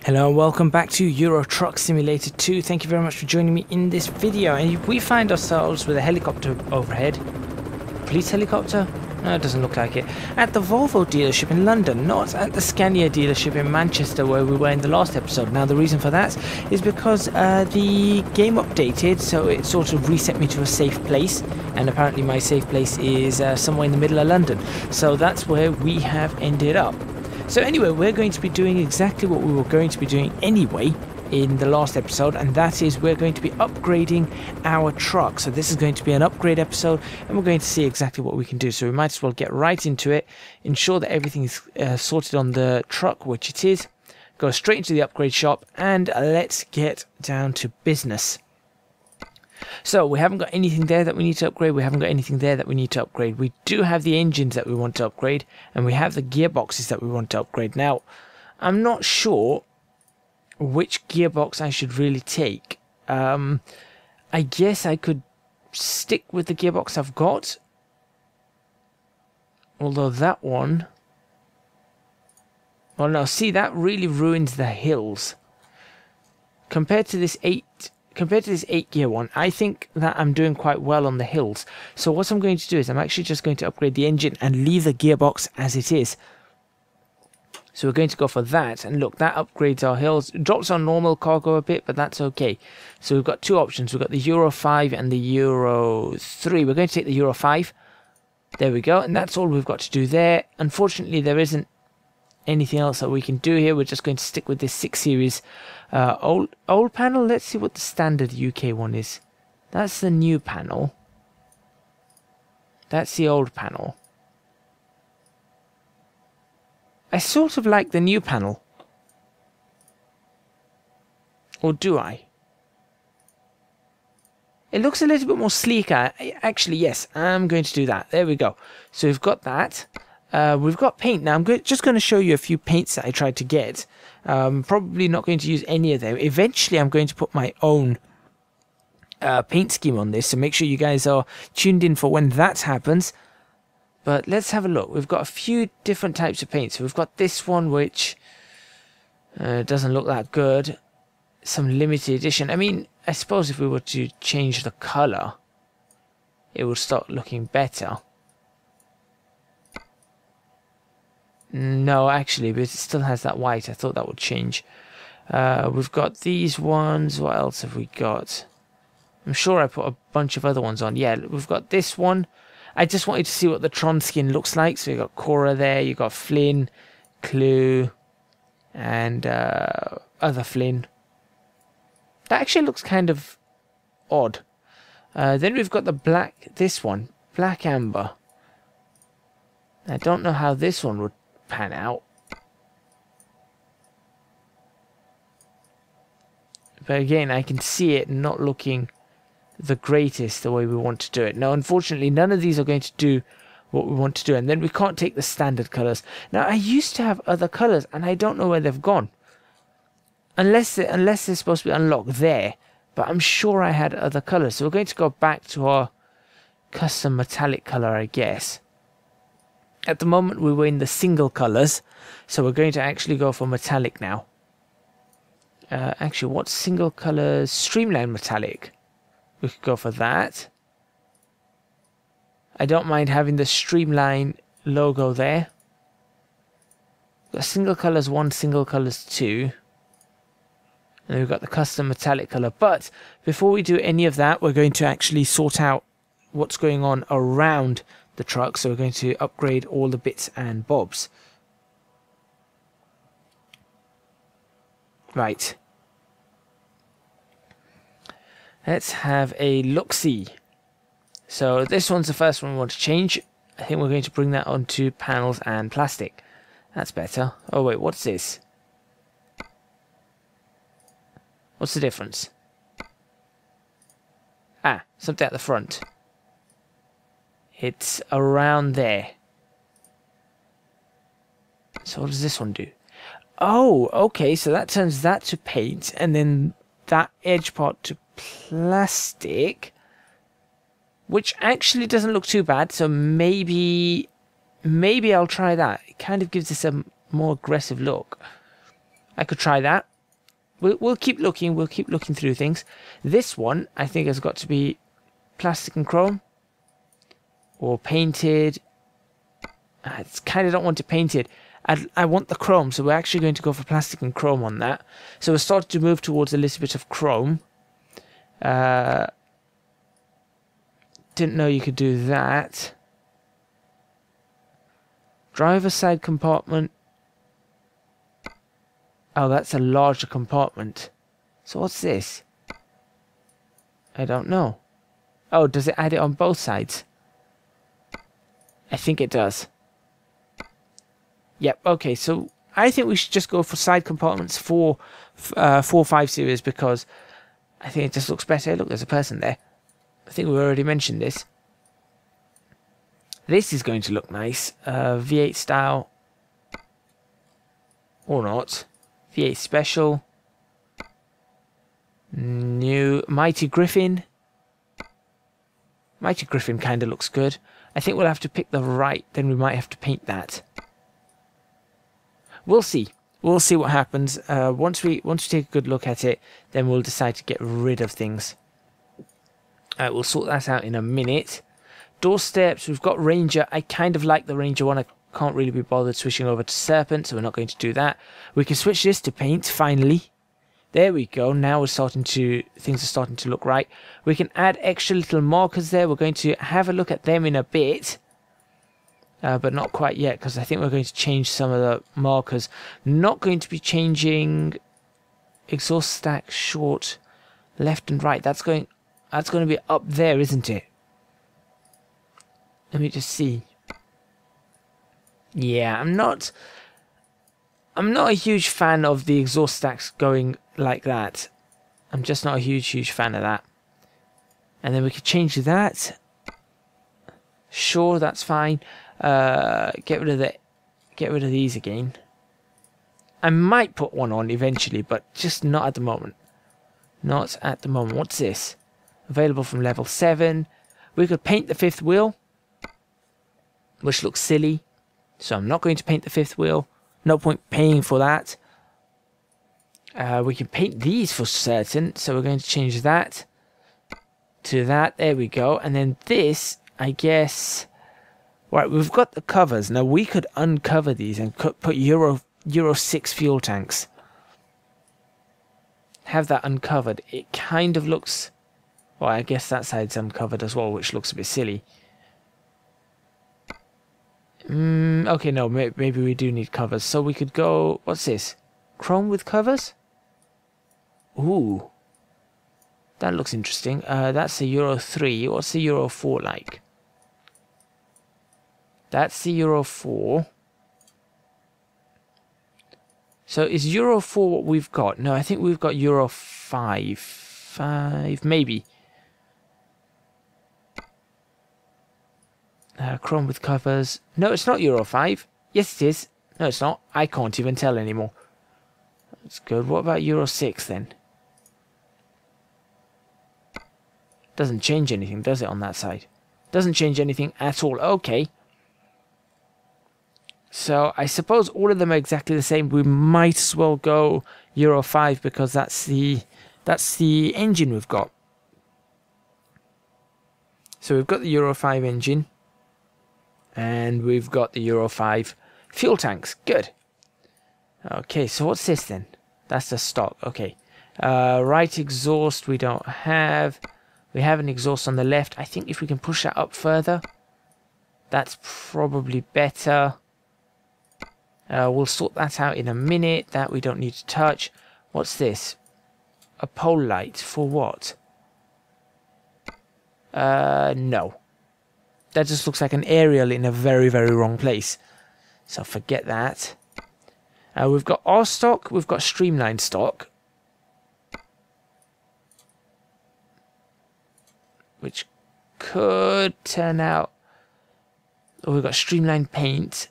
Hello and welcome back to Euro Truck Simulator 2. Thank you very much for joining me in this video. And we find ourselves with a helicopter overhead. Police helicopter? No, it doesn't look like it. At the Volvo dealership in London, not at the Scania dealership in Manchester where we were in the last episode. Now the reason for that is because the game updated, so it sort of reset me to a safe place. And apparently my safe place is somewhere in the middle of London. So that's where we have ended up. So anyway, we're going to be doing exactly what we were going to be doing anyway in the last episode, and that is we're going to be upgrading our truck. So this is going to be an upgrade episode, and we're going to see exactly what we can do. So we might as well get right into it, ensure that everything is sorted on the truck, which it is, go straight into the upgrade shop, and let's get down to business. So we haven't got anything there that we need to upgrade. We haven't got anything there that we need to upgrade. We do have the engines that we want to upgrade, and we have the gearboxes that we want to upgrade. Now, I'm not sure which gearbox I should really take. I guess I could stick with the gearbox I've got. Although that one... Well, no, see, that really ruins the hills. Compared to this 8 gear one, I think that I'm doing quite well on the hills. So what I'm going to do is I'm actually just going to upgrade the engine and leave the gearbox as it is. So we're going to go for that, and look, that upgrades our hills. It drops our normal cargo a bit, but that's okay. So we've got two options. We've got the Euro 5 and the Euro 3. We're going to take the Euro 5. There we go, and that's all we've got to do there. Unfortunately, there isn't anything else that we can do here. We're just going to stick with this 6 Series old panel. Let's see what the standard UK one is. That's the new panel. That's the old panel. I sort of like the new panel. Or do I? It looks a little bit more sleeker. Actually, yes, I'm going to do that. There we go. So we've got that. We've got paint. Now I'm just going to show you a few paints that I tried to get. Probably not going to use any of them. Eventually I'm going to put my own paint scheme on this, so make sure you guys are tuned in for when that happens. But let's have a look. We've got a few different types of paint. So we've got this one, which doesn't look that good. Some limited edition. I mean, I suppose if we were to change the colour, it would start looking better. No, actually, but it still has that white. I thought that would change. We've got these ones. What else have we got? I'm sure I put a bunch of other ones on. Yeah, we've got this one. I just wanted to see what the Tron skin looks like. So you've got Cora there. You've got Flynn, Clue, and other Flynn. That actually looks kind of odd. Then we've got the black, this one, Black Amber. I don't know how this one would pan out. But again, I can see it not looking the greatest the way we want to do it. Now, unfortunately, none of these are going to do what we want to do. And then we can't take the standard colours. Now, I used to have other colours, and I don't know where they've gone. Unless they're supposed to be unlocked there. But I'm sure I had other colours. So we're going to go back to our custom metallic colour, I guess. At the moment, we were in the single colours. So we're going to actually go for metallic now. Actually, what single colours? Streamline metallic. We could go for that. I don't mind having the Streamline logo there. Got single colours 1, single colours 2. And we've got the custom metallic colour. But before we do any of that, we're going to actually sort out what's going on around the truck. So we're going to upgrade all the bits and bobs. Right. Let's have a look-see. So this one's the first one we want to change. I think we're going to bring that onto panels and plastic. That's better. Oh wait, what's this? What's the difference? Ah, something at the front. It's around there. So what does this one do? Oh, okay, so that turns that to paint, and then that edge part to plastic, which actually doesn't look too bad. So maybe I'll try that. It kind of gives us a more aggressive look. I could try that. we'll keep looking. We'll keep looking through things. This one, I think, has got to be plastic and chrome. Or painted. I kind of don't want it painted. I want the chrome, so we're actually going to go for plastic and chrome on that. So we're starting to move towards a little bit of chrome. Didn't know you could do that. Driver's side compartment. Oh, that's a larger compartment. So what's this? I don't know. Oh, does it add it on both sides? I think it does. Yep, okay, so I think we should just go for side compartments for 4-5 series because I think it just looks better. Look, there's a person there. I think we already mentioned this. This is going to look nice. V8 style. Or not. V8 special. New Mighty Griffin. Mighty Griffin kind of looks good. I think we'll have to pick the right, then we might have to paint that. We'll see. We'll see what happens. Once we take a good look at it, then we'll decide to get rid of things. We'll sort that out in a minute. Door steps, we've got Ranger. I kind of like the Ranger one. I can't really be bothered switching over to Serpent, so we're not going to do that. We can switch this to paint, finally. There we go. Now we're things are starting to look right. We can add extra little markers there. We're going to have a look at them in a bit. But not quite yet, because I think we're going to change some of the markers. Not going to be changing exhaust stack short, left and right. That's going to be up there, isn't it? Let me just see. Yeah, I'm not a huge fan of the exhaust stacks going like that. I'm just not a huge fan of that. And then we could change that. Sure, that's fine. Get rid of these again. I might put one on eventually, but just not at the moment. Not at the moment. What's this? Available from level 7. We could paint the 5th wheel, which looks silly. So I'm not going to paint the 5th wheel. No point paying for that. We can paint these for certain. So we're going to change that to that. There we go. And then this, I guess... Right, we've got the covers. Now we could uncover these and put Euro 6 fuel tanks. Have that uncovered. It kind of looks... Well, I guess that side's uncovered as well, which looks a bit silly. Okay, no, maybe we do need covers. So we could go... What's this? Chrome with covers? Ooh. That looks interesting. That's a Euro 3. What's the Euro 4 like? That's the Euro 4. So is Euro 4 what we've got? No, I think we've got Euro 5. 5, maybe. Chrome with covers. No, it's not Euro 5. Yes, it is. No, it's not. I can't even tell anymore. That's good. What about Euro 6 then? Doesn't change anything, does it, on that side? Doesn't change anything at all. Okay. So I suppose all of them are exactly the same. We might as well go Euro 5 because that's the engine we've got. So we've got the Euro 5 engine. And we've got the Euro 5 fuel tanks. Good. Okay, so what's this then? That's the stock. Okay. Right exhaust we don't have. We have an exhaust on the left. I think if we can push that up further, that's probably better. We'll sort that out in a minute. That we don't need to touch. What's this? A pole light. For what? No. That just looks like an aerial in a very, very wrong place. So forget that. We've got our stock. We've got streamlined stock. Which could turn out... Oh, we've got streamlined paint.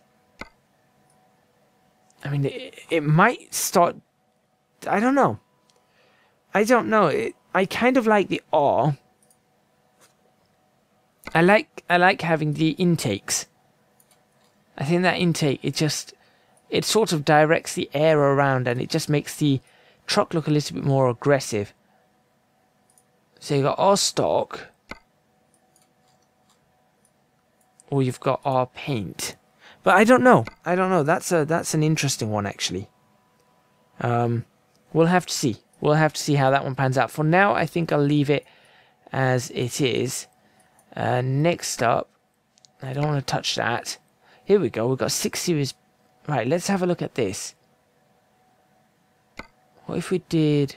I mean, it might start... I don't know. I don't know. I kind of like the R. I like having the intakes. I think that intake, it sort of directs the air around and it just makes the truck look a little bit more aggressive. So you got our stock, or you've got our paint. But I don't know. I don't know. That's an interesting one actually. We'll have to see. We'll have to see how that one pans out. For now, I think I'll leave it as it is. Next up, I don't want to touch that. Here we go. We've got 6 series. Right, let's have a look at this. What if we did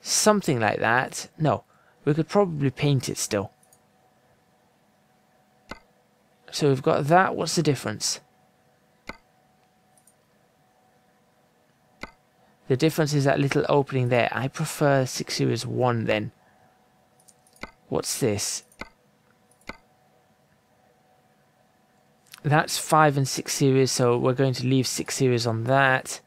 something like that? No, we could probably paint it still. So we've got that. What's the difference? The difference is that little opening there. I prefer 6 series 1 then. What's this? That's 5 and 6 series, so we're going to leave 6 series on that.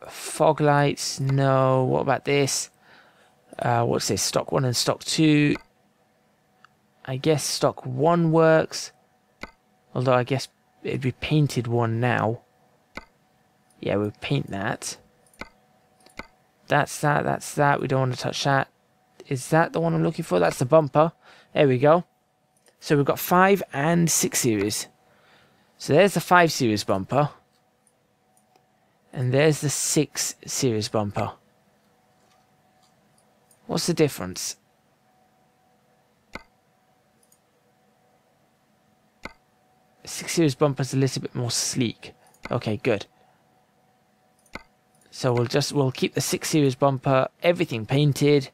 Fog lights, no. What about this? What's this? Stock 1 and stock 2. I guess stock 1 works. Although I guess it'd be painted 1 now. Yeah, we'll paint that. That's that, that's that. We don't want to touch that. Is that the one I'm looking for? That's the bumper. There we go. So we've got 5 and 6 series. So there's the 5 series bumper. And there's the 6 series bumper. What's the difference? The 6 series bumper's a little bit more sleek. Okay, good. So we'll keep the 6 series bumper, everything painted.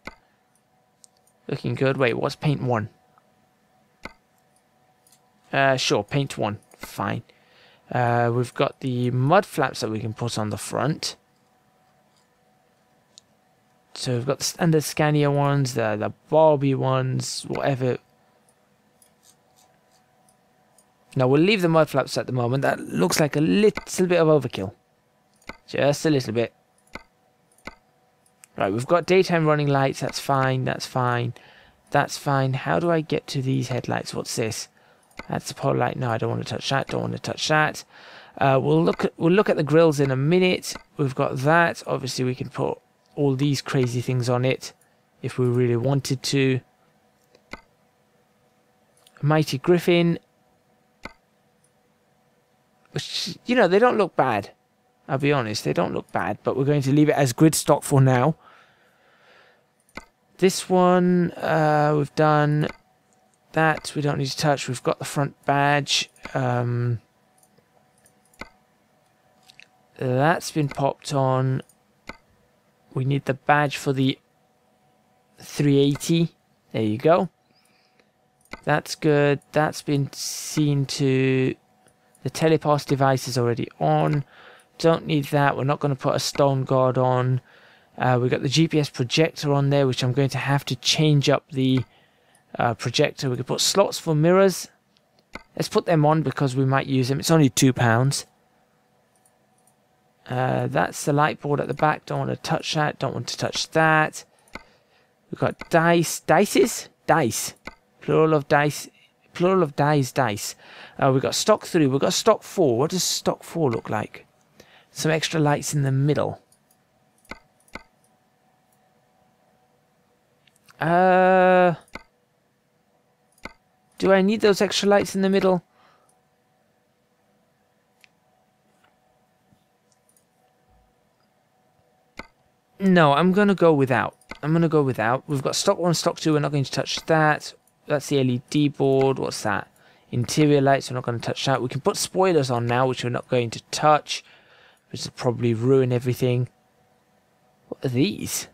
Looking good. Wait, what's paint 1? Sure, paint 1. Fine. We've got the mud flaps that we can put on the front. So we've got the standard Scania ones, the Barbie ones, whatever. Now we'll leave the mud flaps at the moment. That looks like a little bit of overkill. Just a little bit. Right, we've got daytime running lights. That's fine. That's fine. That's fine. How do I get to these headlights? What's this? That's the pole light. No, I don't want to touch that. Don't want to touch that. We'll look at the grills in a minute. We've got that. Obviously, we can put all these crazy things on it if we really wanted to. Mighty Griffin. Which, you know, they don't look bad. I'll be honest, they don't look bad, but we're going to leave it as grid stock for now. This one, we've done that. We don't need to touch. We've got the front badge. That's been popped on. We need the badge for the 380. There you go. That's good. That's been seen to. The telepass device is already on. Don't need that. We're not going to put a stone guard on. We've got the GPS projector on there, which I'm going to have to change up the projector. We could put slots for mirrors. Let's put them on because we might use them. It's only £2. That's the light board at the back. Don't want to touch that. Don't want to touch that. We've got dice. Dices? Dice. Plural of dice. Plural of dice. Dice. We've got stock 3. We've got stock 4. What does stock 4 look like? Some extra lights in the middle. Do I need those extra lights in the middle? No, I'm going to go without. I'm going to go without. We've got stock 1, stock 2. We're not going to touch that. That's the LED board. What's that? Interior lights. We're not going to touch that. We can put spoilers on now, which we're not going to touch, which will probably ruin everything. What are these?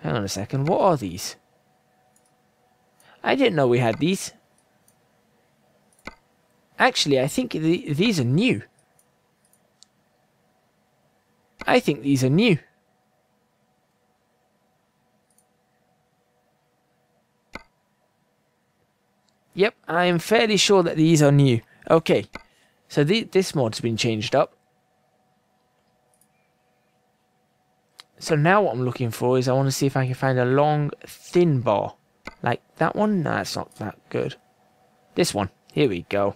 Hang on a second. What are these? I didn't know we had these. Actually, I think these are new. I think these are new. Yep, I am fairly sure that these are new. Okay, so this mod's been changed up. So now what I'm looking for is I want to see if I can find a long, thin bar. Like that one? No, it's not that good. This one. Here we go.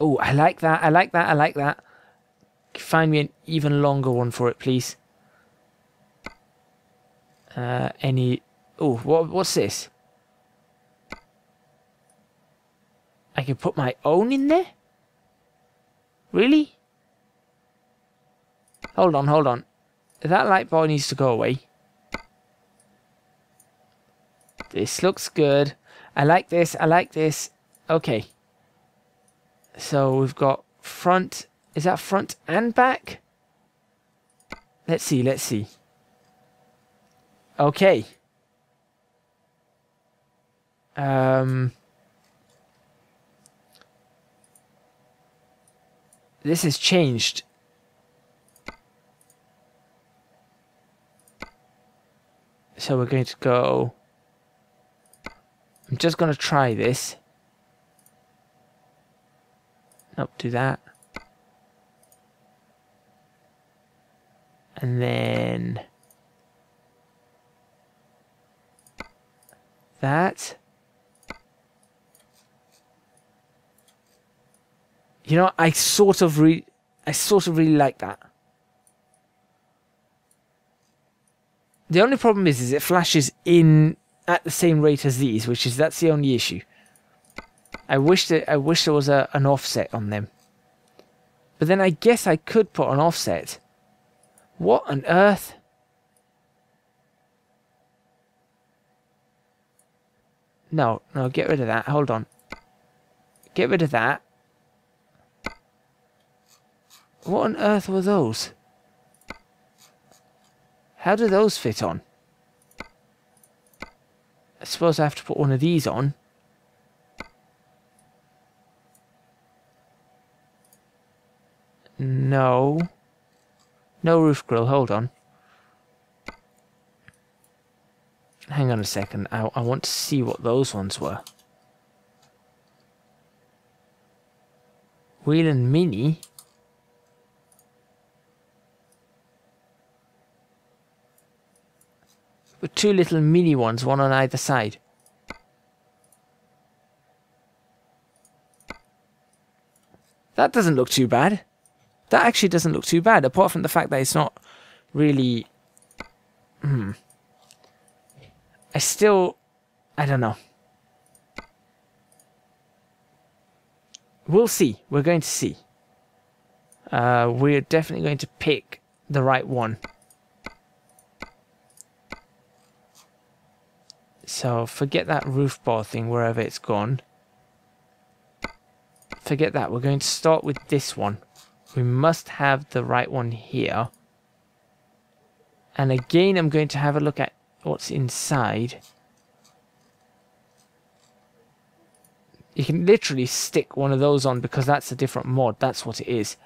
Oh, I like that. I like that. I like that. Find me an even longer one for it, please. Any... Oh, what's this? I can put my own in there? Really? Hold on, hold on. That light bar needs to go away. This looks good. I like this. I like this. Okay. So we've got front. Is that front and back? Let's see. Let's see. Okay. This has changed. So we're going to go... I'm just going to try this. Nope, do that. And then... that. You know, I sort of really like that. The only problem is it flashes in at the same rate as these, that's the only issue. I wish there was an offset on them. But then I guess I could put an offset. What on earth? No, get rid of that. Hold on. Get rid of that. What on earth were those? How do those fit on? I suppose I have to put one of these on. No. No roof grill, hold on. Hang on a second, I want to see what those ones were. Wheel and Mini? With two little mini ones, one on either side. That doesn't look too bad. That actually doesn't look too bad, apart from the fact that it's not really... I don't know. We'll see. We're going to see. We're definitely going to pick the right one. So forget that roof bar thing wherever it's gone. Forget that. We're going to start with this one. We must have the right one here. And again, I'm going to have a look at what's inside. You can literally stick one of those on because that's a different mod. That's what it is.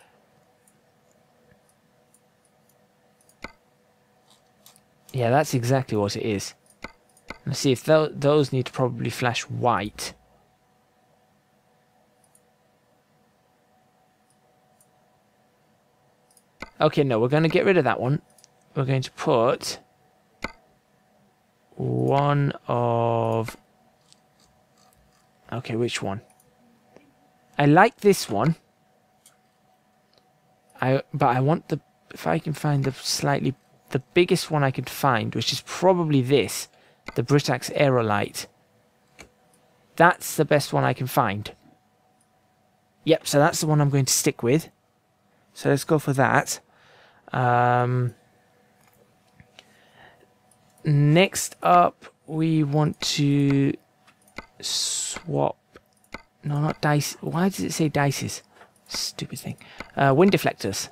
Yeah, that's exactly what it is. Let's see if those need to probably flash white. Okay, no, we're going to get rid of that one. We're going to put one of... Okay, which one? I like this one. But I want the... If I can find the biggest one I could find, which is probably this. The Britax Aerolite. That's the best one I can find. Yep, so that's the one I'm going to stick with. So let's go for that. Next up, we want to swap... No, not dice. Why does it say dices? Stupid thing. Wind deflectors.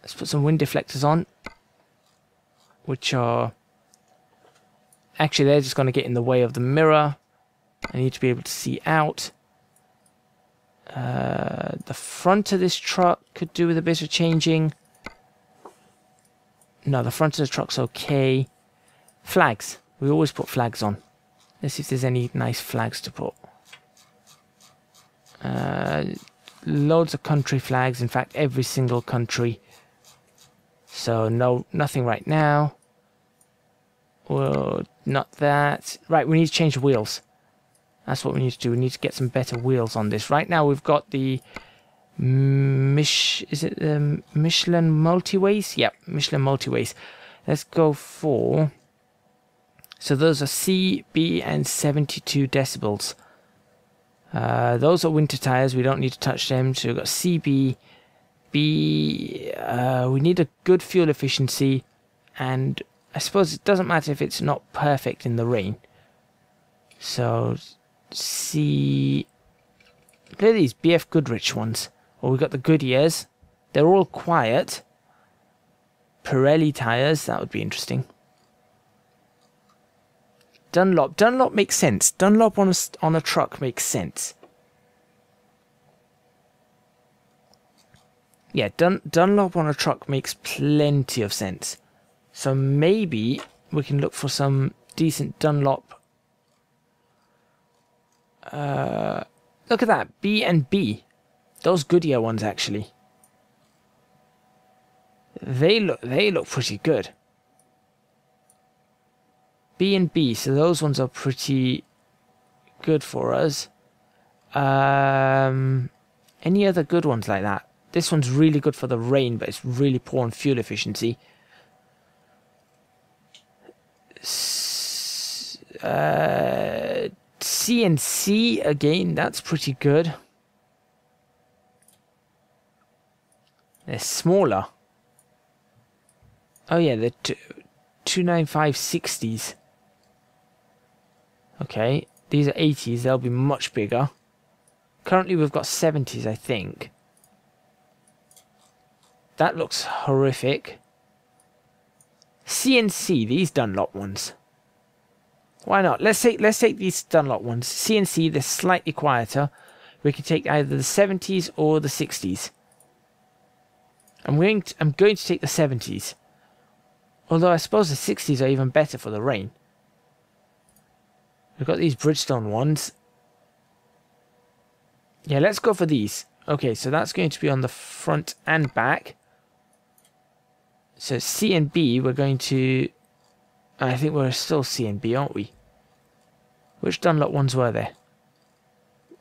Let's put some wind deflectors on. Which are... Actually, they're just going to get in the way of the mirror. I need to be able to see out. The front of this truck could do with a bit of changing. No, the front of the truck's okay. Flags. We always put flags on. Let's see if there's any nice flags to put. Loads of country flags. In fact, every single country. So, no, nothing right now. Well, not that. Right, we need to change the wheels. That's what we need to do. We need to get some better wheels on this. Right now we've got the Michelin multi-ways? Yep, Michelin multi-ways. Let's go for... So those are C, B, and 72 decibels. Those are winter tyres. We don't need to touch them. So we've got C, B. B, we need a good fuel efficiency. And I suppose it doesn't matter if it's not perfect in the rain. So C... Look at these BF Goodrich ones. Well, we've got the Goodyears. They're all quiet. Pirelli tyres. That would be interesting. Dunlop. Dunlop makes sense. Dunlop on a truck makes sense. Yeah, Dunlop on a truck makes plenty of sense. So maybe we can look for some decent Dunlop. Look at that. B and B. Those Goodyear ones, actually. They look pretty good. B and B, so those ones are pretty good for us. Any other good ones like that? This one's really good for the rain, but it's really poor on fuel efficiency. CNC, again, that's pretty good. They're smaller. Oh yeah, they're 295/60s. Okay, these are 80s, they'll be much bigger. Currently we've got 70s, I think. That looks horrific. CNC, these Dunlop ones. Why not? Let's take these Dunlop ones. CNC, they're slightly quieter. We can take either the 70s or the 60s. I'm going to take the 70s. Although I suppose the 60s are even better for the rain. We've got these Bridgestone ones. Yeah, let's go for these. Okay, so that's going to be on the front and back. So C and B, we're going to... I think we're still C and B, aren't we? Which Dunlop ones were there?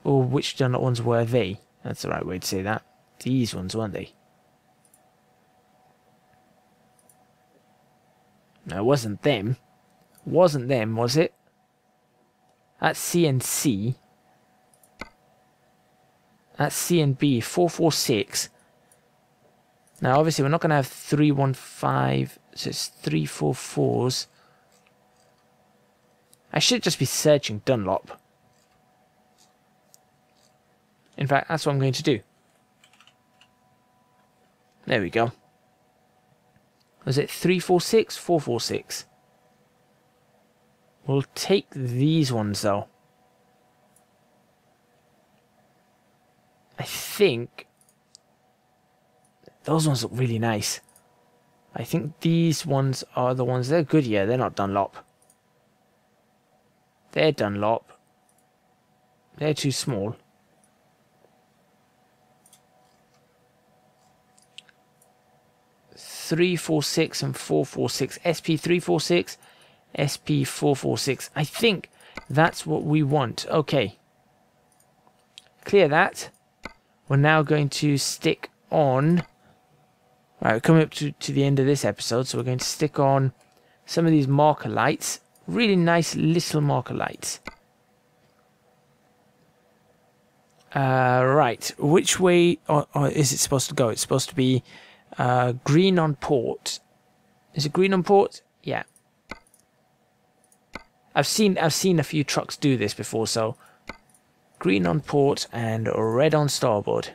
Or which Dunlop ones were they? That's the right way to say that. These ones, weren't they? No, it wasn't them. Wasn't them, was it? That's C and C. That's C and B, 446. Now, obviously, we're not going to have 315, so it's 344s. I should just be searching Dunlop. In fact, that's what I'm going to do. There we go. Was it 346? 446. We'll take these ones, though. I think those ones look really nice. I think these ones are the ones. They're Goodyear. They're not Dunlop. They're Dunlop. They're too small. .346 and .446. SP346, SP446. I think that's what we want. Okay. Clear that. We're now going to stick on... Right, we're coming up to the end of this episode, so we're going to stick on some of these marker lights. Really nice little marker lights. Right, which way is it supposed to go? It's supposed to be green on port. Is it green on port? Yeah. I've seen a few trucks do this before, so green on port and red on starboard.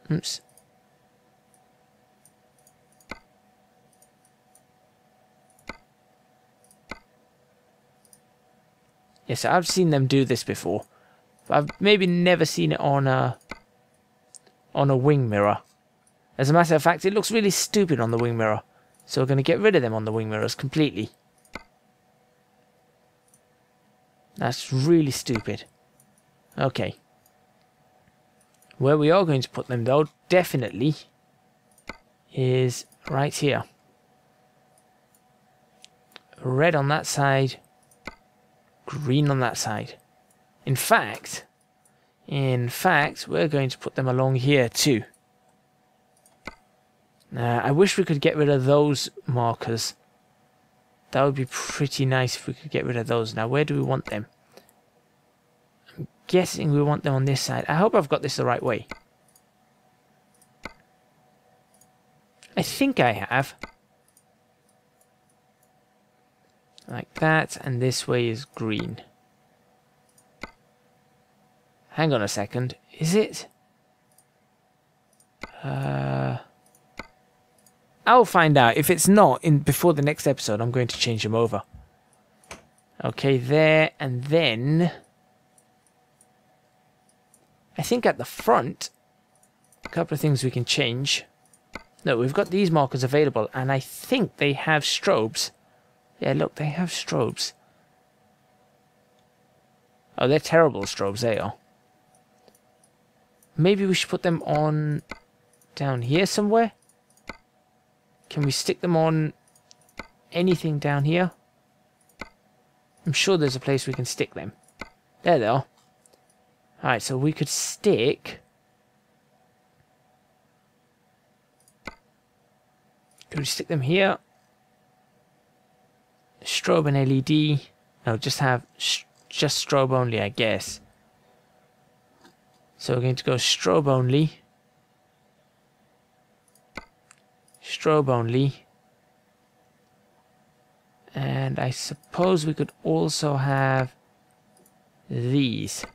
Oops. Yes, I've seen them do this before. But I've maybe never seen it on a wing mirror. As a matter of fact, it looks really stupid on the wing mirror. So we're going to get rid of them on the wing mirrors completely. That's really stupid. Okay. Where we are going to put them, though, definitely, is right here. Red on that side. Green on that side. In fact, we're going to put them along here too. I wish we could get rid of those markers. That would be pretty nice if we could get rid of those. Now, where do we want them? I'm guessing we want them on this side. I hope I've got this the right way. I think I have. Like that, and this way is green. Hang on a second. Is it? I'll find out. If it's not, before the next episode, I'm going to change them over. Okay, there, and then I think at the front, a couple of things we can change. No, we've got these markers available, and I think they have strobes. Yeah, look, they have strobes. Oh, they're terrible strobes, they are. Maybe we should put them on down here somewhere. Can we stick them on anything down here? I'm sure there's a place we can stick them. There they are. Alright, so we could stick... Could we stick them here? Strobe and LED. No, just have... just strobe only, I guess. So we're going to go strobe only. Strobe only. And I suppose we could also have these.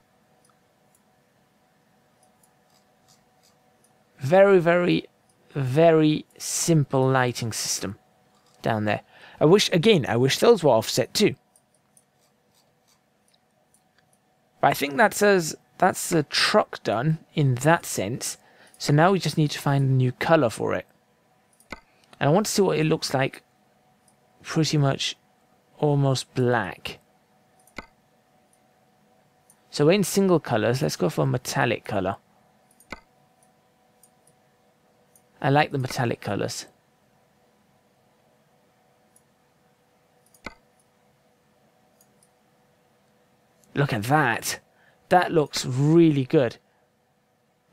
Very, very, very simple lighting system down there. I wish those were offset too. But I think that's the truck done in that sense. So now we just need to find a new color for it. And I want to see what it looks like. Pretty much almost black. So we're in single colors. Let's go for a metallic color. I like the metallic colors. Look at that. That looks really good.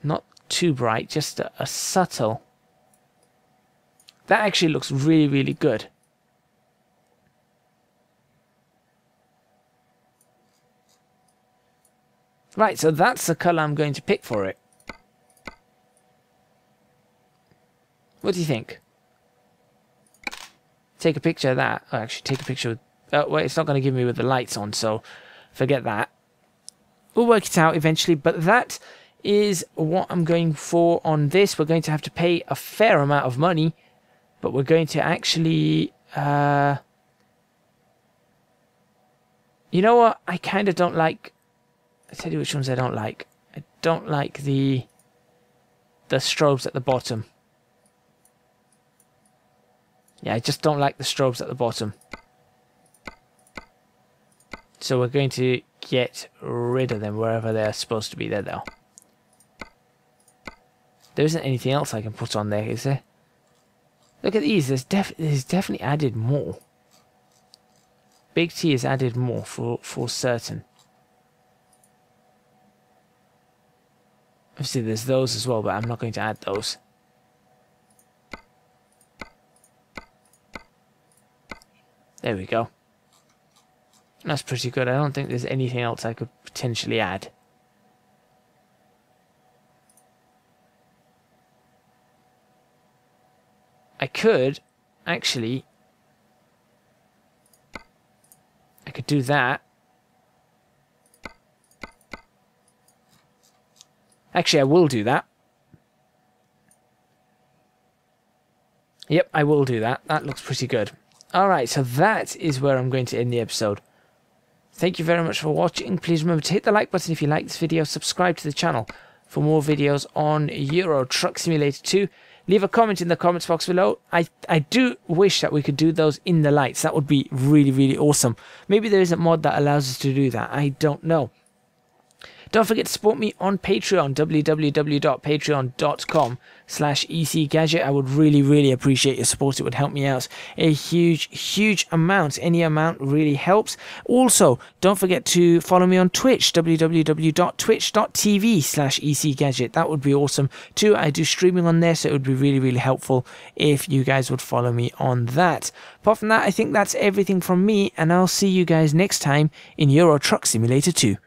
Not too bright, just a subtle. That actually looks really, really good. Right, so that's the colour I'm going to pick for it. What do you think? Take a picture of that. Oh, actually, take a picture with... Oh, wait, it's not going to give me with the lights on, so forget that. We'll work it out eventually, but that is what I'm going for on this. We're going to have to pay a fair amount of money, but we're going to actually... You know what? I kind of don't like... I'll tell you which ones I don't like. I don't like the strobes at the bottom. Yeah, I just don't like the strobes at the bottom. So we're going to get rid of them wherever they're supposed to be. There they are. There isn't anything else I can put on there, is there? Look at these. There's definitely added more. Big T has added more for certain. Obviously there's those as well, but I'm not going to add those. There we go. That's pretty good. I don't think there's anything else I could potentially add. I could, actually... I could do that. Actually, I will do that. Yep, I will do that. That looks pretty good. Alright, so that is where I'm going to end the episode. Thank you very much for watching. Please remember to hit the like button if you like this video. Subscribe to the channel for more videos on Euro Truck Simulator 2. Leave a comment in the comments box below. I do wish that we could do those in the lights. That would be really, really awesome. Maybe there is a mod that allows us to do that. I don't know. Don't forget to support me on Patreon, www.patreon.com/ecgadget. I would really appreciate your support. It would help me out a huge amount. Any amount really helps. Also, don't forget to follow me on Twitch, www.twitch.tv/ecgadget. That would be awesome too. I do streaming on there, so it would be really helpful if you guys would follow me on that. Apart from that, I think that's everything from me, and I'll see you guys next time in Euro Truck Simulator 2.